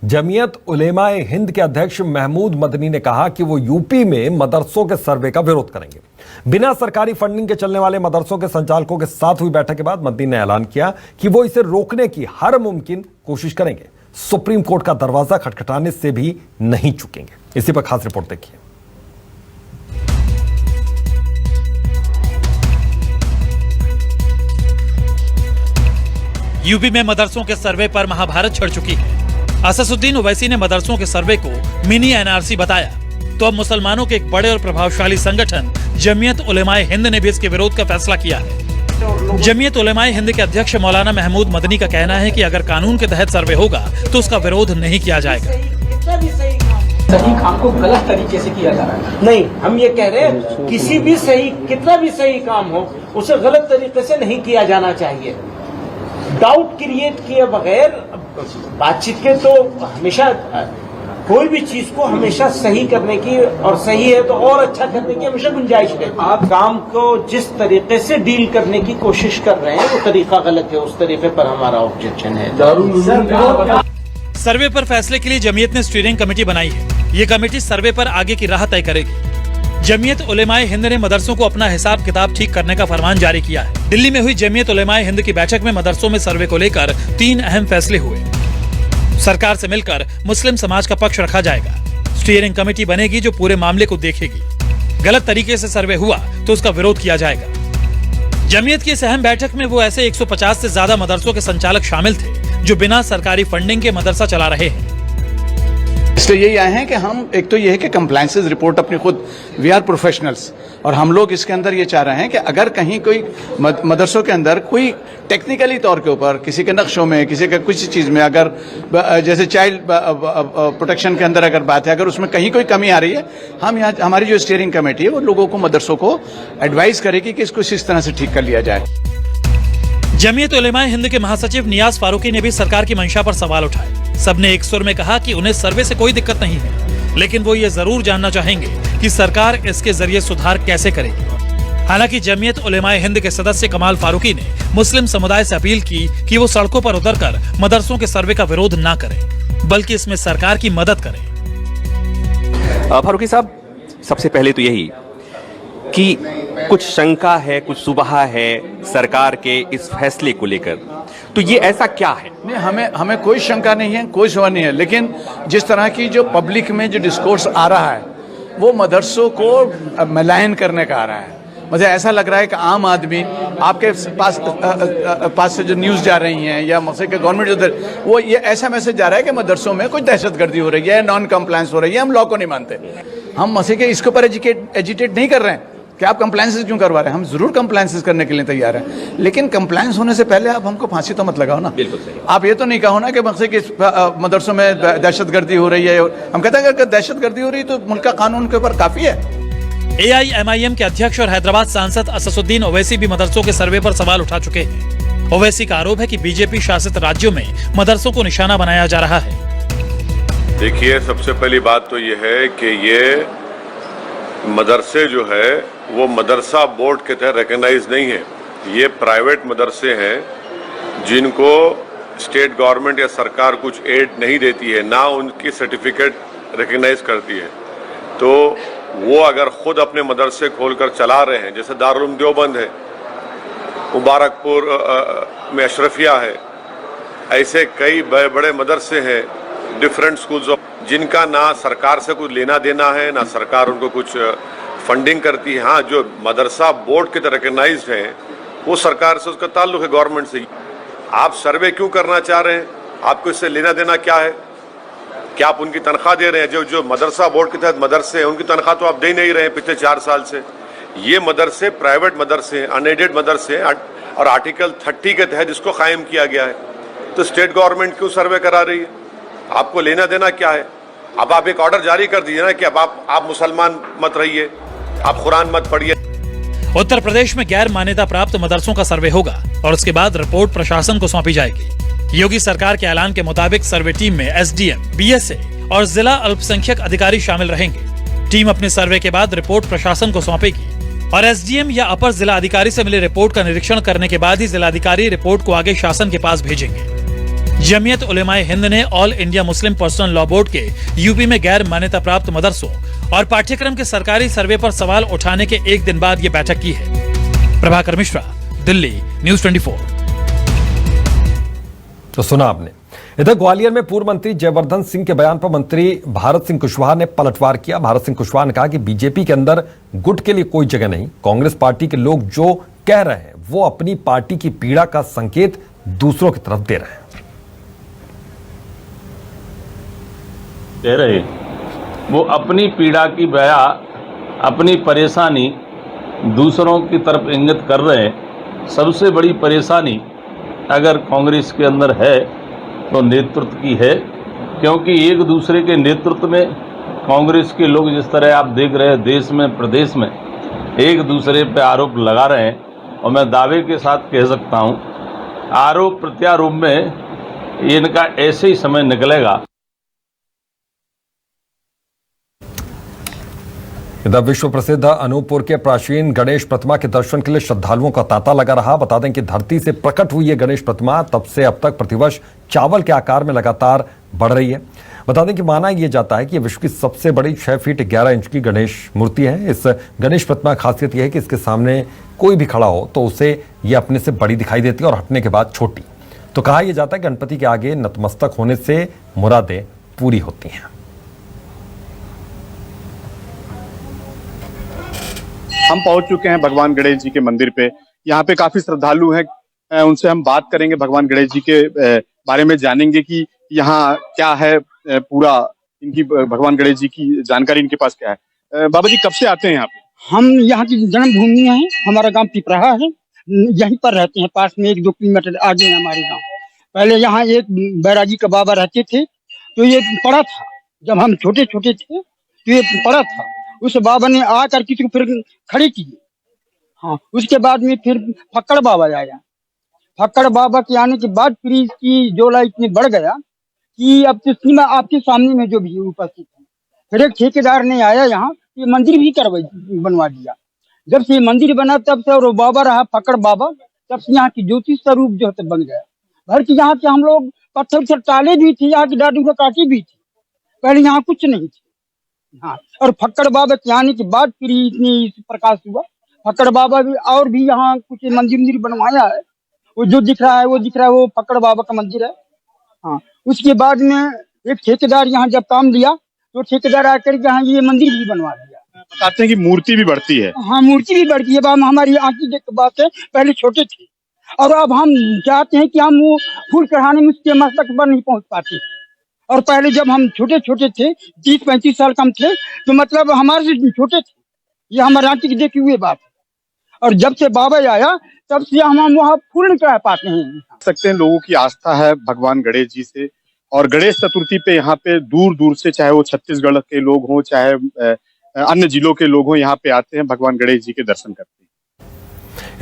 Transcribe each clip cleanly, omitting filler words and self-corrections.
जमीयत उलेमाए हिंद के अध्यक्ष महमूद मदनी ने कहा कि वो यूपी में मदरसों के सर्वे का विरोध करेंगे। बिना सरकारी फंडिंग के चलने वाले मदरसों के संचालकों के साथ हुई बैठक के बाद मदनी ने ऐलान किया कि वो इसे रोकने की हर मुमकिन कोशिश करेंगे। सुप्रीम कोर्ट का दरवाजा खटखटाने से भी नहीं चूकेंगे। इसी पर खास रिपोर्ट देखिए। यूपी में मदरसों के सर्वे पर महाभारत छिड़ चुकी है। अससुद्दीन ओवैसी ने मदरसों के सर्वे को मिनी एनआरसी बताया, तो अब मुसलमानों के एक बड़े और प्रभावशाली संगठन जमीयत उलेमाए हिंद ने भी इसके विरोध का फैसला किया है। जमीयत उलेमाए हिंद के अध्यक्ष मौलाना महमूद मदनी का कहना है कि अगर कानून के तहत सर्वे होगा तो उसका विरोध नहीं किया जाएगा। सही काम को गलत तरीके से किया जा रहा है। नहीं, हम ये कह रहे हैं किसी भी सही, कितना भी सही काम हो उसे गलत तरीके से नहीं किया जाना चाहिए। डाउट क्रिएट किए बगैर बातचीत के तो हमेशा कोई भी चीज को हमेशा सही करने की, और सही है तो और अच्छा करने की हमेशा गुंजाइश रहती है। आप काम को जिस तरीके से डील करने की कोशिश कर रहे हैं वो तरीका गलत है, उस तरीके पर हमारा ऑब्जेक्शन है। सर्वे पर फैसले के लिए जमीयत ने स्टीयरिंग कमेटी बनाई है। ये कमेटी सर्वे पर आगे की राह तय करेगी। जमीयत उलेमाए हिंद ने मदरसों को अपना हिसाब किताब ठीक करने का फरमान जारी किया है। दिल्ली में हुई जमीयत उलेमाए हिंद की बैठक में मदरसों में सर्वे को लेकर 3 अहम फैसले हुए। सरकार से मिलकर मुस्लिम समाज का पक्ष रखा जाएगा। स्टीयरिंग कमेटी बनेगी जो पूरे मामले को देखेगी। गलत तरीके से सर्वे हुआ तो उसका विरोध किया जाएगा। जमीयत की इस अहम बैठक में वो ऐसे 150 से ज्यादा मदरसों के संचालक शामिल थे जो बिना सरकारी फंडिंग के मदरसा चला रहे हैं। इसलिए यही आए हैं कि हम, एक तो ये है कि कंप्लायंसेस रिपोर्ट अपनी खुद, वी आर प्रोफेशनल्स, और हम लोग इसके अंदर ये चाह रहे हैं कि अगर कहीं कोई मदरसों के अंदर कोई टेक्निकली तौर के ऊपर किसी के नक्शों में, किसी के कुछ चीज़ में, अगर जैसे चाइल्ड प्रोटेक्शन के अंदर अगर बात है, अगर उसमें कहीं कोई कमी आ रही है, हम यहाँ, हमारी जो स्टीयरिंग कमेटी है वो लोगों को, मदरसों को एडवाइस करेगी कि इसको इस तरह से ठीक कर लिया जाए। जमीयत उलेमाए हिंद के महासचिव नियाज फारूकी ने भी सरकार की मंशा पर सवाल उठाए। सबने एक सुर में कहा कि उन्हें सर्वे से कोई दिक्कत नहीं है, लेकिन वो ये जरूर जानना चाहेंगे कि सरकार इसके जरिए सुधार कैसे करेगी। हालांकि जमीयत उलेमाए हिंद के सदस्य कमाल फारूकी ने मुस्लिम समुदाय से अपील की कि वो सड़कों पर उतरकर मदरसों के सर्वे का विरोध न करें, बल्कि इसमें सरकार की मदद करें। फारूकी साहब, सबसे पहले तो यही कि कुछ शंका है, कुछ सुबह है सरकार के इस फैसले को लेकर, तो ये ऐसा क्या है? नहीं, हमें कोई शंका नहीं है, कोई सुबह नहीं है, लेकिन जिस तरह की जो पब्लिक में जो डिस्कोर्स आ रहा है वो मदरसों को मलायन करने का आ रहा है। मुझे ऐसा लग रहा है कि आम आदमी आपके पास से जो न्यूज़ जा रही हैं या मसले के गवर्नमेंट उधर, वो ये ऐसा मैसेज जा रहा है कि मदरसों में कुछ दहशतगर्दी हो रही है, नॉन कंप्लायंस हो रही है, हम लॉ को नहीं मानते। हम मसले के इसके ऊपर एजिटेट नहीं कर रहे हैं कि आप कंप्लायंसेस क्यों करवा रहे हैं। हम जरूर कंप्लायंसेस करने के लिए तैयार हैं, लेकिन कंप्लायंस होने से पहले आप हमको फांसी तो मत लगाओ ना। बिल्कुल सही। आप ये तो नहीं कहो ना कि मकसद कि मदरसों में दहशतगर्दी हो रही है। हम कहते हैं अगर दहशतगर्दी हो रही है तो मुल्क का कानून के ऊपर काफी है। AIMIM के अध्यक्ष और हैदराबाद सांसद अससुद्दीन ओवैसी भी मदरसों के सर्वे पर सवाल उठा चुके हैं। ओवैसी का आरोप है कि बीजेपी शासित राज्यों में मदरसों को निशाना बनाया जा रहा है। देखिए, सबसे पहली बात तो ये है कि ये मदरसे जो है वो मदरसा बोर्ड के तहत रिकॉग्नाइज नहीं है। ये प्राइवेट मदरसे हैं जिनको स्टेट गवर्नमेंट या सरकार कुछ एड नहीं देती है, ना उनकी सर्टिफिकेट रिकॉग्नाइज करती है। तो वो अगर खुद अपने मदरसे खोलकर चला रहे हैं, जैसे दारुल उलूम देवबंद है, मुबारकपुर में अशरफिया है, ऐसे कई बड़े बड़े मदरसे हैं, डिफरेंट स्कूल्स ऑफ, जिनका ना सरकार से कुछ लेना देना है, ना सरकार उनको कुछ फंडिंग करती है। हाँ, जो मदरसा बोर्ड के तरह रिकॉग्नाइज्ड है वो सरकार से, उसका ताल्लुक है गवर्नमेंट से। आप सर्वे क्यों करना चाह रहे हैं? आपको इससे लेना देना क्या है? क्या आप उनकी तनख्वाह दे रहे हैं? जो मदरसा बोर्ड के तहत मदरसे हैं उनकी तनख्वाह तो आप दे नहीं रहे हैं पिछले 4 साल से। ये मदरसे प्राइवेट मदरसे हैं, अनएडेड मदरसे हैं, और आर्टिकल 30 के तहत इसको कायम किया गया है। तो स्टेट गवर्नमेंट क्यों सर्वे करा रही है? आपको लेना देना क्या है? अब आप एक ऑर्डर जारी कर दीजिए ना कि अब आप मुसलमान मत रहिए, आप कुरान मत पढ़िए। उत्तर प्रदेश में गैर मान्यता प्राप्त मदरसों का सर्वे होगा और उसके बाद रिपोर्ट प्रशासन को सौंपी जाएगी। योगी सरकार के ऐलान के मुताबिक सर्वे टीम में SDM, BSA और जिला अल्पसंख्यक अधिकारी शामिल रहेंगे। टीम अपने सर्वे के बाद रिपोर्ट प्रशासन को सौंपेगी और SDM या अपर जिला अधिकारी से मिले रिपोर्ट का निरीक्षण करने के बाद ही जिलाधिकारी रिपोर्ट को आगे शासन के पास भेजेंगे। जमीयत उलेमाए हिंद ने all India Muslim personal law board के यूपी में गैर मान्यता प्राप्त मदरसों और पाठ्यक्रम के सरकारी सर्वे पर सवाल उठाने के एक दिन बाद ये बैठक की है। प्रभाकर मिश्रा, दिल्ली, न्यूज़ 24। तो सुना आपने। इधर ग्वालियर में पूर्व मंत्री जयवर्धन सिंह के बयान पर मंत्री भारत सिंह कुशवाहा ने पलटवार किया। भारत सिंह कुशवाहा ने कहा कि बीजेपी के अंदर गुट के लिए कोई जगह नहीं। कांग्रेस पार्टी के लोग जो कह रहे हैं वो अपनी पार्टी की पीड़ा का संकेत दूसरों की तरफ दे रहे हैं। कह रहे वो अपनी पीड़ा की बया, अपनी परेशानी दूसरों की तरफ इंगित कर रहे हैं। सबसे बड़ी परेशानी अगर कांग्रेस के अंदर है तो नेतृत्व की है, क्योंकि एक दूसरे के नेतृत्व में कांग्रेस के लोग जिस तरह आप देख रहे हैं देश में प्रदेश में एक दूसरे पे आरोप लगा रहे हैं, और मैं दावे के साथ कह सकता हूं आरोप प्रत्यारोप में इनका ऐसे ही समय निकलेगा। इधर विश्व प्रसिद्ध अनूपपुर के प्राचीन गणेश प्रतिमा के दर्शन के लिए श्रद्धालुओं का तांता लगा रहा। बता दें कि धरती से प्रकट हुई ये गणेश प्रतिमा तब से अब तक प्रतिवर्ष चावल के आकार में लगातार बढ़ रही है। बता दें कि माना यह जाता है कि यह विश्व की सबसे बड़ी 6 फीट 11 इंच की गणेश मूर्ति है। इस गणेश प्रतिमा की खासियत यह है कि इसके सामने कोई भी खड़ा हो तो उसे यह अपने से बड़ी दिखाई देती है और हटने के बाद छोटी। तो कहा यह जाता है गणपति के आगे नतमस्तक होने से मुरादें पूरी होती हैं। हम पहुंच चुके हैं भगवान गणेश जी के मंदिर पे। यहाँ पे काफी श्रद्धालु हैं, उनसे हम बात करेंगे, भगवान गणेश जी के बारे में जानेंगे कि यहाँ क्या है, पूरा इनकी भगवान गणेश जी की जानकारी इनके पास क्या है। बाबा जी कब से आते हैं यहाँ पे? हम यहाँ की जन्मभूमि है, हमारा गांव पिपराहा है, यहीं पर रहते हैं, पास में 1-2 किलोमीटर आगे है हमारे गांव। पहले यहाँ एक बैरागी का बाबा रहते थे, तो ये पड़ा था जब हम छोटे छोटे थे, तो ये पड़ा था। उस बाबा ने आकर किसी को फिर खड़े किए। हाँ, उसके बाद में फिर फक्कड़ बाबा आया। फक्कड़ बाबा के आने के बाद फिर इसकी जोला इतनी बढ़ गया कि अब तो सीमा आपके सामने में जो भी उपस्थित है। फिर एक ठेकेदार ने आया यहाँ, ये मंदिर भी बनवा दिया। जब से ये मंदिर बना तब से, और बाबा रहा फक्कड़ बाबा, तब से यहाँ की ज्योतिष स्वरूप जो है बन गया। भर की यहाँ के हम लोग पत्थर से टाले भी थे, यहाँ की डाडू का काटी भी थी, पहले यहाँ कुछ नहीं थी। हाँ, और फक्कड़ बाबा के आने के बाद फिर इतनी प्रकाश हुआ। फक्कड़ बाबा भी और भी यहाँ कुछ मंदिर बनवाया है, वो जो दिख रहा है वो फक्कड़ बाबा का मंदिर है। हाँ, उसके बाद में एक ठेकेदार यहाँ जब काम दिया तो ठेकेदार आकर यहाँ ये मंदिर भी बनवा दिया। बताते हैं कि मूर्ति भी बढ़ती है। हाँ, मूर्ति भी बढ़ती है। हमारी आंखी देख बात है, पहले छोटे थे और अब हम चाहते हैं कि हम वो फूल चढ़ाने में उसके मस्तक पर नहीं पहुंच पाते। और पहले जब हम छोटे छोटे थे, 30-35 साल कम थे, तो मतलब हमारे से छोटे थे, ये हमारे आंटी की देखी हुई बात है। और जब से बाबा आया तब से हम वहाँ फूल नहीं चढ़ा पाते हैं। सकते हैं लोगों की आस्था है भगवान गणेश जी से, और गणेश चतुर्थी पे यहाँ पे दूर दूर से, चाहे वो छत्तीसगढ़ के लोग हों चाहे अन्य जिलों के लोग हों, यहाँ पे आते हैं, भगवान गणेश जी के दर्शन करते हैं।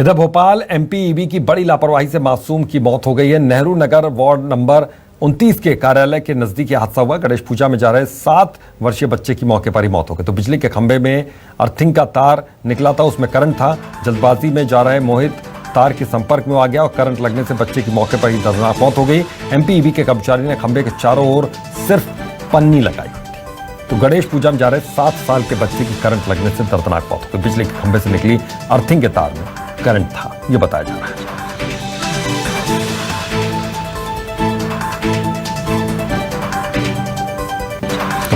इधर भोपाल एमपीईबी की बड़ी लापरवाही से मासूम की मौत हो गई है। नेहरू नगर वार्ड नंबर 29 के कार्यालय के नजदीक हादसा हुआ। गणेश पूजा में जा रहे 7 वर्षीय बच्चे की मौके पर ही मौत हो गई। तो बिजली के खंभे में अर्थिंग का तार निकला था, उसमें करंट था। जल्दबाजी में जा रहे मोहित तार के संपर्क में आ गया और करंट लगने से बच्चे की मौके पर ही दर्दनाक मौत हो गई। एमपीईबी के कर्मचारी ने खंभे के चारों ओर सिर्फ पन्नी लगाई थी। तो गणेश पूजा में जा रहे 7 साल के बच्चे की करंट लगने से दर्दनाक मौत हो गई। बिजली के खंभे से निकली अर्थिंग के तार में करंट था, यह बताया जा रहा है।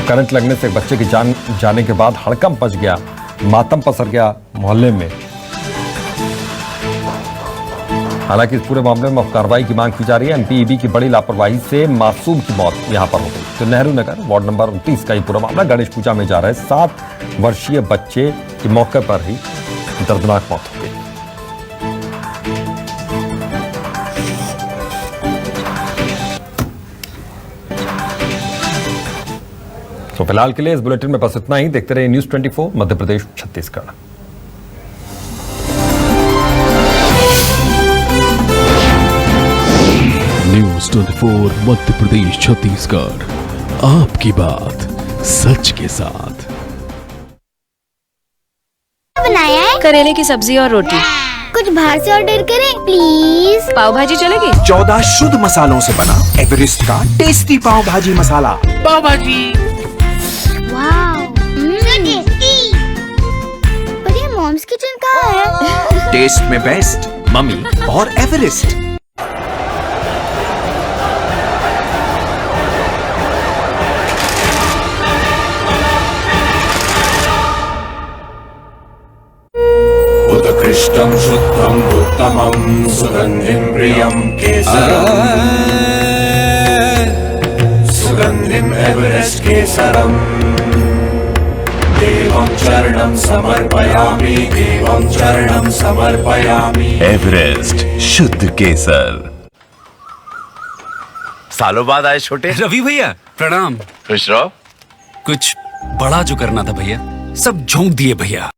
करंट लगने से बच्चे की जान जाने के बाद हड़कंप मच गया, मातम पसर गया मोहल्ले में। हालांकि इस पूरे मामले में कार्रवाई की मांग की जा रही है। एमपीईबी की बड़ी लापरवाही से मासूम की मौत यहां पर हो गई। तो नेहरू नगर वार्ड नंबर 29 का ये पूरा मामला, गणेश पूजा में जा रहे 7 वर्षीय बच्चे की मौके पर ही दर्दनाक मौत हो गई। तो फिलहाल के लिए इस बुलेटिन में बस इतना ही। देखते रहिए न्यूज़ 24 मध्य प्रदेश छत्तीसगढ़। न्यूज़ 24 मध्य प्रदेश छत्तीसगढ़, आपकी बात सच के साथ। बनाया है करेले की सब्जी और रोटी। कुछ बाहर से ऑर्डर करें प्लीज? पाव भाजी चलेगी? 14 शुद्ध मसालों से बना एवरेस्ट का टेस्टी पाव भाजी मसाला। पाव भाजी। Wow, tasty. पर ये मॉम्स किचन कहाँ है? टेस्ट में बेस्ट मम्मी और एवरेस्ट। उत्कृष्टं शुद्धं उत्तमं सुगन्धिं प्रियं केसरम् सुगन्धिं एवरेस्ट केसरम् देवं चरणं समर्पयामि देवं चरणं समर्पयामि। एवरेस्ट शुद्ध केसर। सालों बाद आए छोटे। रवि भैया प्रणाम। खुश रहो। कुछ बड़ा जो करना था भैया, सब झोंक दिए भैया।